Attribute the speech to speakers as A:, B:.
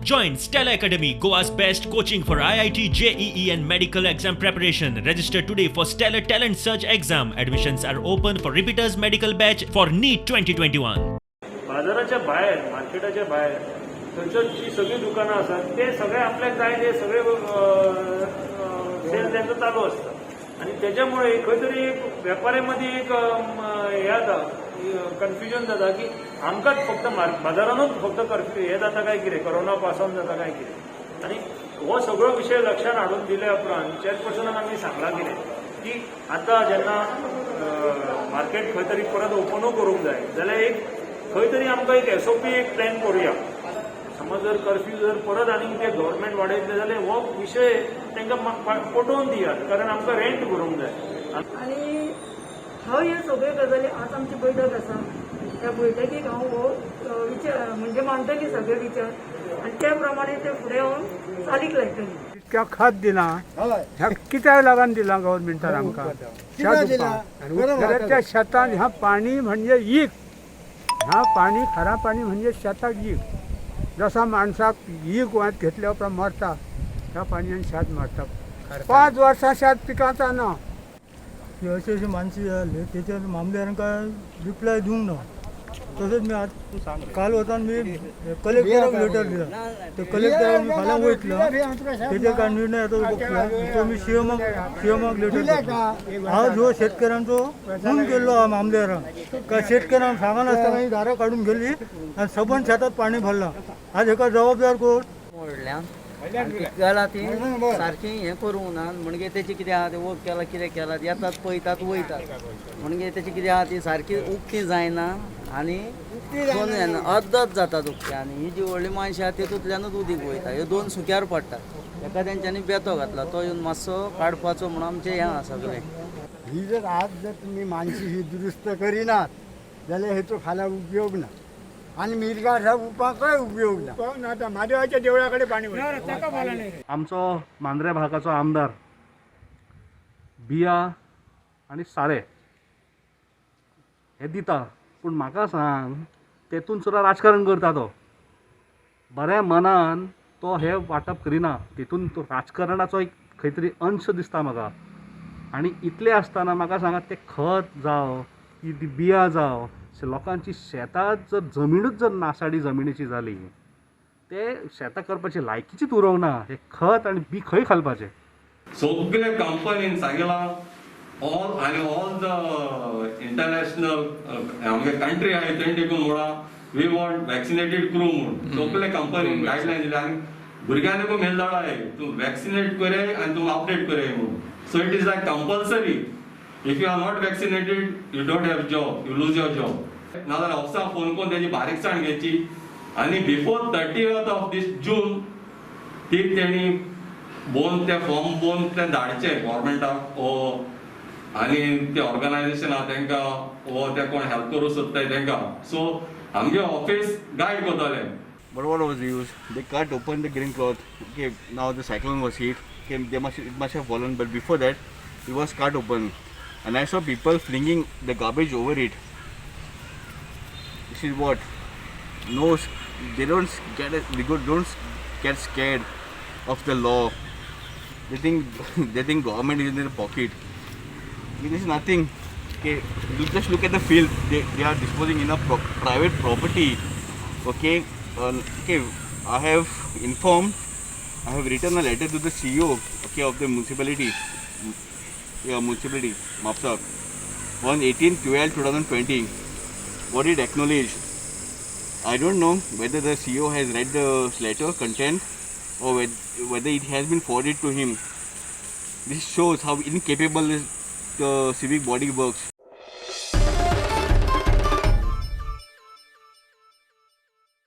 A: Join Stella Academy, Goa's best coaching for IIT, JEE and medical exam preparation. Register today for Stellar Talent Search exam. Admissions are open for repeaters medical batch for NEET 2021.
B: बाजाराच्या बाहेर, मार्केटाच्या बाहेर थंयची सगळी दुकानां आसात ते सगळे आपल्याक जाय ते सगळे सेल त्यांचं चालू असतं आणि त्याच्यामुळे खंय तरी एक व्यापाऱ्यामध्ये एक हे जाता कन्फ्युजन जाता की आमकांच फक्त बाजारानूच फक्त हे जाता काय कितें कोरोना पासून जाता काय कितें आणि हो सगळो विषय लक्षात हाडून दिल्या उपरांत चेअरपर्सनान आमी सांगलां कितें की आतां जेन्ना मार्केट खंय तरी परत ओपनूय करूंक जाय जाल्यार एक खंय तरी आमकां एक SOP एक प्लॅन करूया. समज जर कर्फ्यू जर परत आनीक ते गव्हर्मेंट वाडयतले जाल्यार हो विशय तांकां पटोवन दियात कारण आमकां रेंट करूंक जाय.
C: आणि हांव ह्यो सगळ्यो गजाली आज आमची बैठक आसा त्या बैठकीक हांव हो विचार म्हणजे मांडटली सगळे विचार आणि त्या प्रमाणे ते फुडें हांव चालीक लायतली.
D: इतक्या खत दिना ह्या कित्याक लागून दिला गव्हर्मेंटान आमकां त्या शेतान ह्या पाणी म्हणजे ईक ह्या पाणी खरा पाणी म्हणजे शेताक ईक जसा माणसाक ईक वात घेतल्या उपरांत मरता ह्या पाणयान शेत मरता 5 वर्सां शेत पिकाचा ना
E: अशी अशी माणसं जाले त्याच्यावर मामलेदारांका रिप्लाय दिवंक ना. तसंच मी आज काल वतान मी कलेक्टराक लेटर दिला ते कलेक्टराक मी फाल्यां वयतलो तेजे काय निर्णय येता बघला तो मी सीएमाक लेटर दिला. आज हो शेतकऱ्यांचो फोन केल्लो हा मामलेदाराक का शेतकऱ्यांक सांगनासतना ही दारां काडून गेली आनी सबंद शेतात पाणी भरला. आज हेका जबाबदार कोण?
F: गला ती सारखी हें करूंक ना म्हणजे तेची कितें आहा तें वर्क केला कितें केला येतात पळयतात वयतात म्हणजे तेची कितें आहा ती सारकी उक्ती जायना आनी दोन अर्दच जातात उक्ती आनी ही जी व्हडली माणशी आहा तेतूंतल्यानूच उदीक वयता ह्यो दोन सुक्यार पडटात. एका तेंच्यांनी बेतो घातला तो येवन मातसो काडपाचो म्हणून आमचें हें आहा सगळें.
D: ही जर आज जर तुम्ही मानसी ही दुरुस्त करिनात जाल्यार हेचो फाल्यां उपयोग ना आणि मिरगाच्या उपाकय उपयोग ना. आता महादेवाच्या देवळाकडे पाणी
G: आमचो मांद्रे भागाचो आमदार बिया आणि सारे हे दिता पूण म्हाका सांग तेतून सुद्दां राजकारण करता तो बऱ्या मनान तो हे वाटप करिना तितून तो राजकारणाचो एक खंय तरी अंश दिसता म्हाका. आनी इतले आसतना म्हाका सांगात ते खत जावं की ती बिया जावं लोकांची शेतां जर जमीनूच जर नासाडी जमिनीची जाली ते शेतां करपाची लायकीचीच उरोवंक ना. हे खत आनी बी खंय घालपाचें?
H: सगळे कंपनीन सांगलां ऑल द इंटरनॅशनल आमगे कंट्री आहाय थंय देखून म्हणा वी वॉन्ट वॅक्सिनेटेड क्रू म्हणून सगळे कंपनीन गायडलायन दिल्या आनी भुरग्यांक मेल धाडाय तूं वॅक्सिनेट करे आनी तूं अपडेट करे म्हणून. So it is like compulsory. If you are not vaccinated, you don't have job, you lose your job. नाजाल्यार ऑफिसाक फोन करून त्याची बारीकसाण घेवची आनी before 30th of this June ती तेणी ते फॉर्म बोन ते धाडचे गव्हर्मेंटाक आनी ते ऑर्गनायझेशन आहा तांकां ते कोण हेल्प करूं सोदताय तांकां. सो आमगे ऑफिस गायड करतले.
I: But what was used? They cut open the green cloth. Okay, now the cyclone was hit. Okay, it must have fallen, but before that, it was cut open. And I saw people flinging the garbage over it. This is what? No, they don't get scared of the law. They think government is in their pocket. This is nothing. Okay, you just look at the field. They are disposing in a private property. Okay, okay. I have written a letter to the CEO. Okay, of the municipality. Municipality, Mapsak, on 18/12/2020. What it acknowledged. I don't know whether the CEO has read the letter content or whether it has been forwarded to him. This shows how incapable the civic body works.